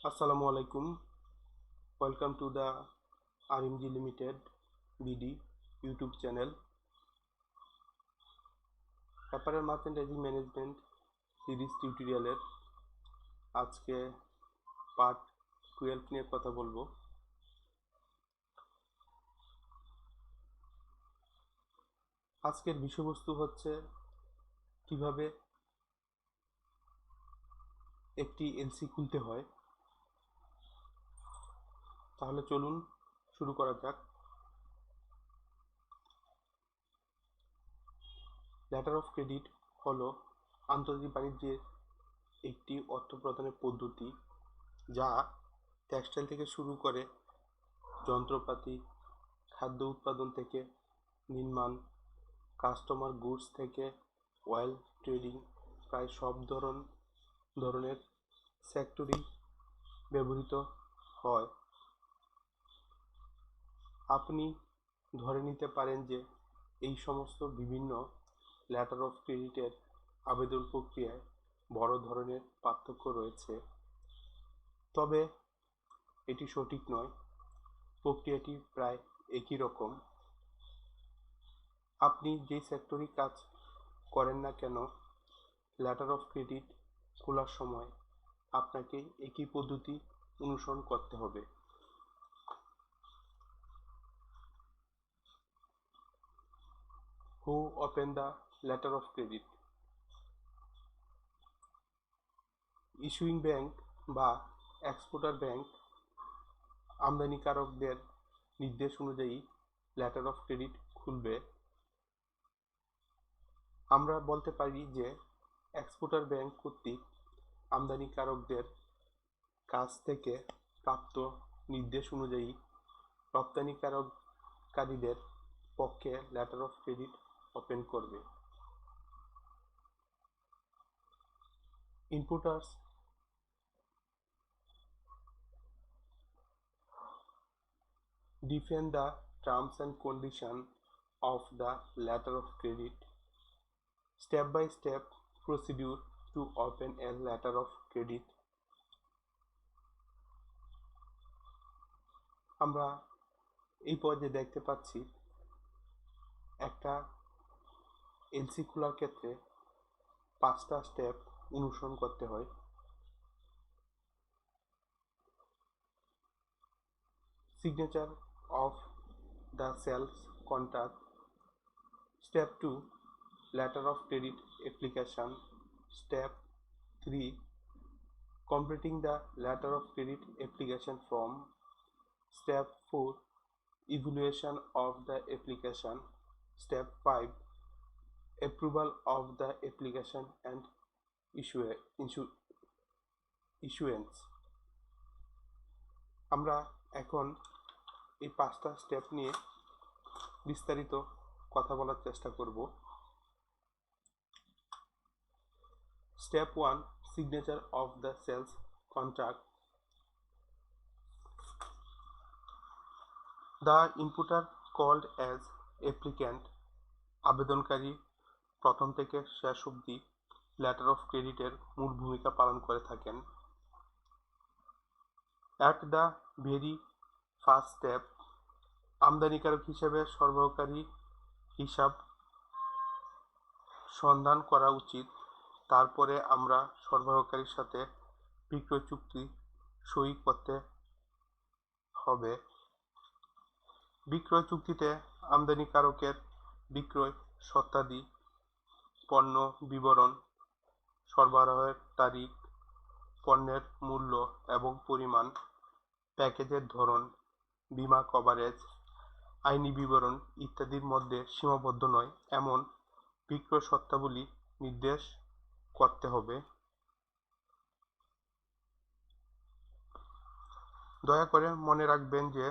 Assalamu alaikum. Welcome to the RMG Limited BD YouTube channel. Apparel merchandising management series টিউটোরিয়ালের আজকে part 12 নিয়ে কথা বলবো। আজকের বিষয়বস্তু হচ্ছে কিভাবে একটি এলসি খুলতে হয়। তাহলে চলুন শুরু করা যাক। লেটার অফ ক্রেডিট হলো আন্তর্জাতিক বাণিজ্যের একটি অর্থ প্রদানের পদ্ধতি, যা টেক্সটাইল থেকে শুরু করে যন্ত্রপাতি, খাদ্য উৎপাদন থেকে নির্মাণ, কাস্টমার গুডস থেকে অয়েল ট্রেডিং, প্রায় সব ধরনের সেক্টরেই ব্যবহৃত হয়। আপনি ধরে নিতে পারেন যে এই সমস্ত বিভিন্ন লেটার অফ ক্রেডিটের আবেদন প্রক্রিয়ায় বড় ধরনের পার্থক্য রয়েছে, তবে এটি সঠিক নয়। প্রক্রিয়াটি প্রায় একই রকম। আপনি যে সেক্টরেই কাজ করেন না কেন, লেটার অফ ক্রেডিট খোলার সময় আপনাকে একই পদ্ধতি অনুসরণ করতে হবে। Who open the letter of credit? Issuing bank বা এক্সপোর্টার ব্যাংক আমদানিকারকদের নির্দেশ অনুযায়ী লেটার অফ ক্রেডিট খুলবে। আমরা বলতে পারি যে এক্সপোর্টার ব্যাংক কর্তৃক আমদানিকারকদের কাছ থেকে প্রাপ্ত নির্দেশ অনুযায়ী রপ্তানিকারককারীদের পক্ষে লেটার অফ ক্রেডিট ওপেন করবে। Importers define the terms and conditions of the letter of credit. Step by step procedure to open a letter of credit. আমরা এই পর্যায়ে দেখতে পাচ্ছি একটা এলসি খোলার ক্ষেত্রে 5টা স্টেপ অনুসরণ করতে হয়। Signature of the sales contract. Step 2, letter of credit application. Step 3, completing the letter of credit application form. Step 4, evaluation of the application. Step 5, approval of the application and issuance. আমরা এখন এই 5টা step নিয়ে বিস্তারিত কথা বলার চেষ্টা করব। Step 1, signature of the sales contract. The importer called as applicant, আবেদনকারী প্রথম থেকে শেষ অবধি লেটার অফ ক্রেডিটের মূল ভূমিকা পালন করে থাকেন। At the very first step, আমদানিকারক হিসেবে সরবরাহকারী হিসাব সন্ধান করা উচিত। তারপরে আমরা সরবরাহকারীর সাথে বিক্রয় চুক্তি সই করতে হবে। বিক্রয় চুক্তিতে আমদানিকারকের বিক্রয় শর্তাদি, পণ্য বিবরণ, সরবরাহের তারিখ, পণ্যের মূল্য এবং পরিমাণ, প্যাকেজের ধরন, বীমা কভারেজ, আইনি বিবরণ ইত্যাদির মধ্যে সীমাবদ্ধ নয় এমন বিক্রয় শর্তাবলী নির্দেশ করতে হবে। দয়া করে মনে রাখবেন যে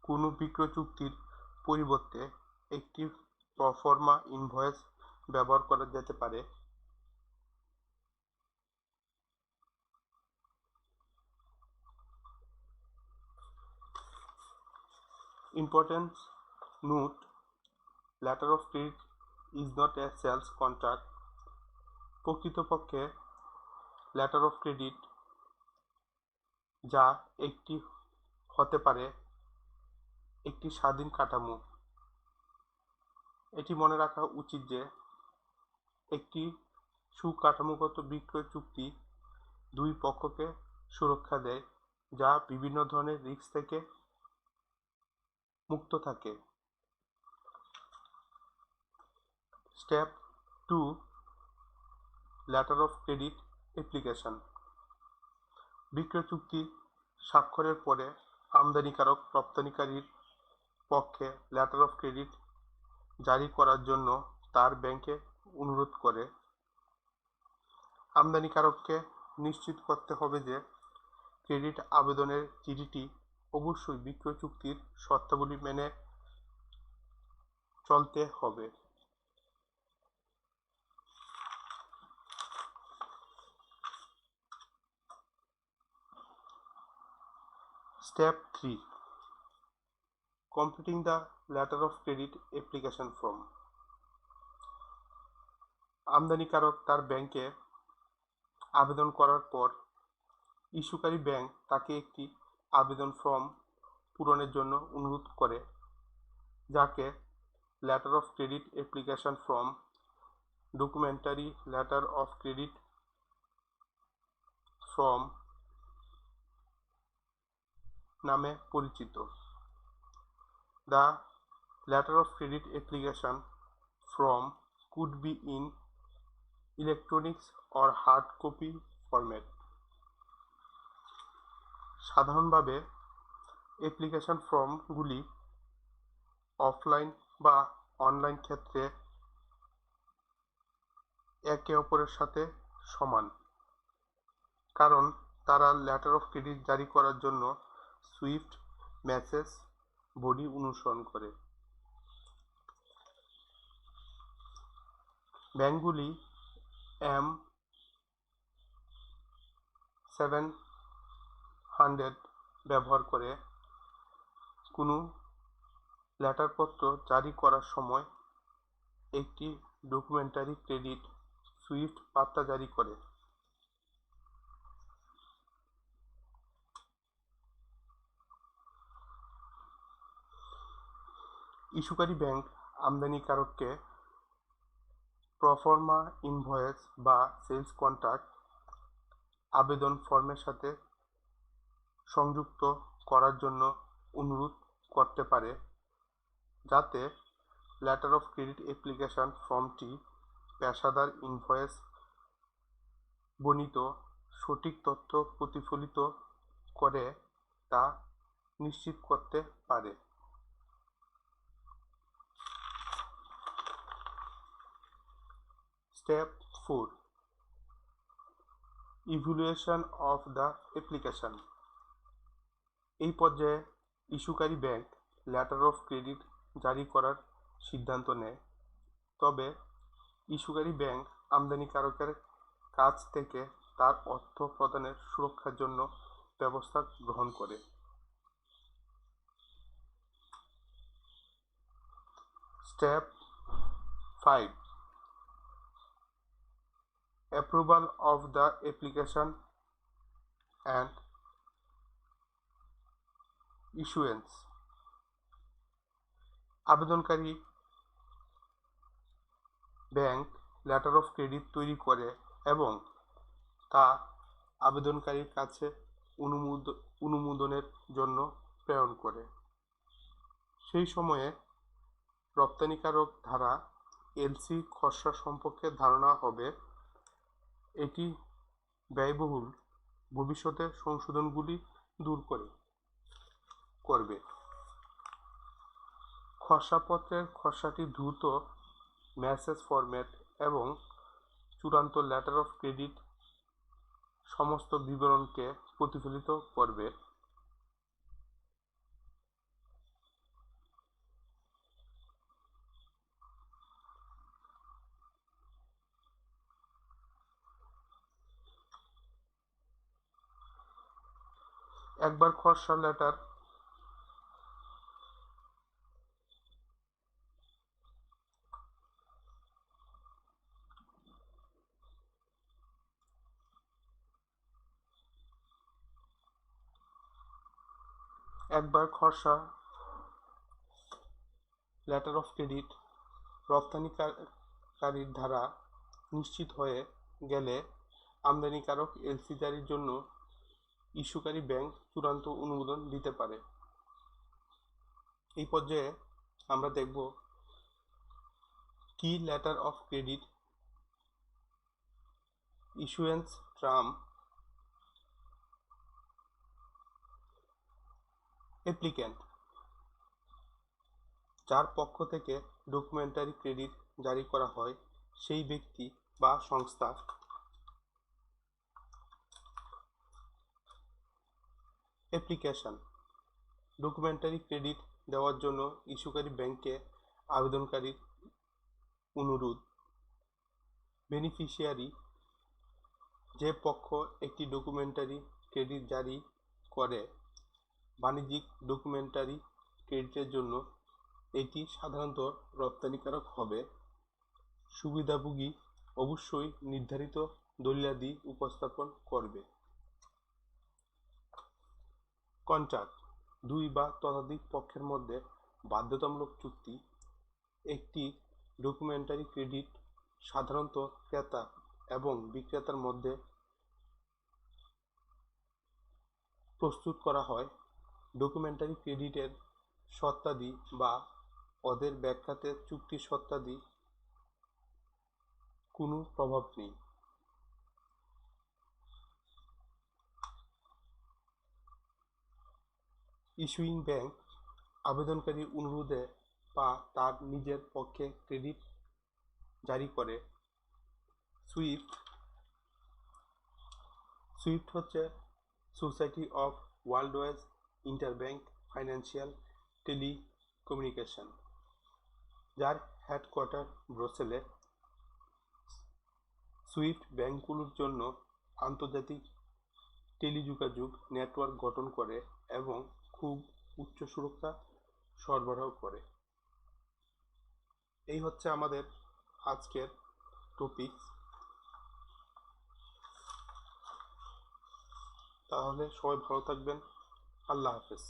কোনো বিক্রয় চুক্তির পরিবর্তে একটি প্রফর্মা ইনভয়েস ব্যবহার করা যেতে পারে। Important note: letter of credit is not a sales contract. প্রকৃতপক্ষে লেটার অফ ক্রেডিট যা একটি হতে পারে একটি স্বাধীন কাঠামো। এটি মনে রাখা উচিত যে একটি সুকাঠামোগত বিক্রয় চুক্তি দুই পক্ষকে সুরক্ষা দেয়, যা বিভিন্ন ধরনের রিস্ক থেকে মুক্ত থাকে। Step 2, letter of credit application. বিক্রয় চুক্তি স্বাক্ষরের পরে আমদানিকারক রপ্তানিকারীর পক্ষে লেটার অফ ক্রেডিট জারি করার জন্য তার ব্যাংকে অনুরোধ করে। আমদানিকারককে নিশ্চিত করতে হবে যে ক্রেডিট আবেদনের চিঠিটি অবশ্যই বিক্রয় চুক্তির শর্তাবলী মেনে চলতে হবে। Step 3, completing the letter of credit application form. আমদানিকারক তার ব্যাংকে আবেদন করার পর ইস্যুকারী ব্যাংক তাকে একটি আবেদন ফর্ম পূরণের জন্য অনুরোধ করে, যাকে letter of credit application form, documentary letter of credit form নামে পরিচিত। The letter of credit application form could be in electronics or hard copy format. সাধারণভাবে অ্যাপ্লিকেশন ফর্মগুলি অফলাইন বা অনলাইন ক্ষেত্রে একে অপরের সাথে সমান, কারণ তারা লেটার অফ ক্রেডিট জারি করার জন্য সুইফট মেসেজ বডি অনুসরণ করে। ব্যাংকগুলি M700 ব্যবহার করে কোনো লেটারপত্র জারি করার সময় একটি ডকুমেন্টারি ক্রেডিট সুইফট বার্তা জারি করে। ইস্যুকারী ব্যাংক আমদানিকারককে প্রফর্মা ইনভয়েস বা সেলস কন্ট্রাক্ট আবেদন ফর্মের সাথে সংযুক্ত করার জন্য অনুরোধ করতে পারে, যাতে লেটার অফ ক্রেডিট অ্যাপ্লিকেশন ফর্মটি পেশাদার ইনভয়েস বর্ণিত সঠিক তথ্য প্রতিফলিত করে তা নিশ্চিত করতে পারে। Step 4, evaluation of the application. এই পর্যায়ে ইস্যুকারী ব্যাংক লেটার অফ ক্রেডিট জারি করার সিদ্ধান্ত নেয়, তবে ইস্যুকারী ব্যাংক আমদানিকারকের কাছ থেকে তার অর্থ প্রদানের সুরক্ষার জন্য ব্যবস্থা গ্রহণ করে। Step 5, approval of the application and issuance. আবেদনকারী ব্যাংক লেটার অফ ক্রেডিট তৈরি করে এবং তা আবেদনকারীর কাছে অনুমোদনের জন্য প্রেরণ করে। সেই সময়ে রপ্তানিকারক ধারা এলসি খসড়া সম্পর্কে ধারণা হবে। এটি ব্যয়বহুল ভবিষ্যতে সংশোধনগুলি দূর করবে। খসড়াপত্রের খসড়াটি দ্রুত মেসেজ ফরম্যাট এবং চূড়ান্ত লেটার অফ ক্রেডিট সমস্ত বিবরণকে প্রতিফলিত করবে। একবার খসড়া লেটার একবার খসড়া লেটার অফ ক্রেডিট রপ্তানিকারীর দ্বারা নিশ্চিত হয়ে গেলে আমদানিকারক এলসি জারির জন্য ইস্যুকারী ব্যাংক চূড়ান্ত অনুমোদন দিতে পারে। এই পর্যায়ে আমরা দেখব কি letter of credit issuance term applicant, যার পক্ষ থেকে ডকুমেন্টারি ক্রেডিট জারি করা হয় সেই ব্যক্তি বা সংস্থা। অ্যাপ্লিকেশন, ডকুমেন্টারি ক্রেডিট দেওয়ার জন্য ইস্যুকারী ব্যাংকে আবেদনকারীর অনুরোধ। বেনিফিশিয়ারি, যে পক্ষ একটি ডকুমেন্টারি ক্রেডিট জারি করে বাণিজ্যিক ডকুমেন্টারি ক্রেডিটের জন্য এটি সাধারণত রপ্তানিকারক হবে। সুবিধাভোগী অবশ্যই নির্ধারিত দলিলাদি উপস্থাপন করবে। কন্ট্রাক্ট, দুই বা ততোধিক পক্ষের মধ্যে বাধ্যতামূলক চুক্তি। একটি ডকুমেন্টারি ক্রেডিট সাধারণত ক্রেতা এবং বিক্রেতার মধ্যে প্রস্তুত করা হয়। ডকুমেন্টারি ক্রেডিটের শর্তাদি বা ওদের ব্যাখ্যাতে চুক্তির শর্তাদি কোনো প্রভাব নেই। ইস্যুইং ব্যাংক আবেদনকারীর অনুরোধে বা তার নিজের পক্ষে ক্রেডিট জারি করে। সুইফট হচ্ছে society of worldwide interbank financial telecommunication, যার হেডকোয়ার্টার ব্রুসেলে। সুইফট ব্যাংকগুলোর জন্য আন্তর্জাতিক টেলিযোগাযোগ নেটওয়ার্ক গঠন করে এবং খুব উচ্চ সুরক্ষা সরবরাহ করে। এই হচ্ছে আমাদের আজকের টপিক। তাহলে সবাই ভালো থাকবেন। আল্লাহ হাফেজ।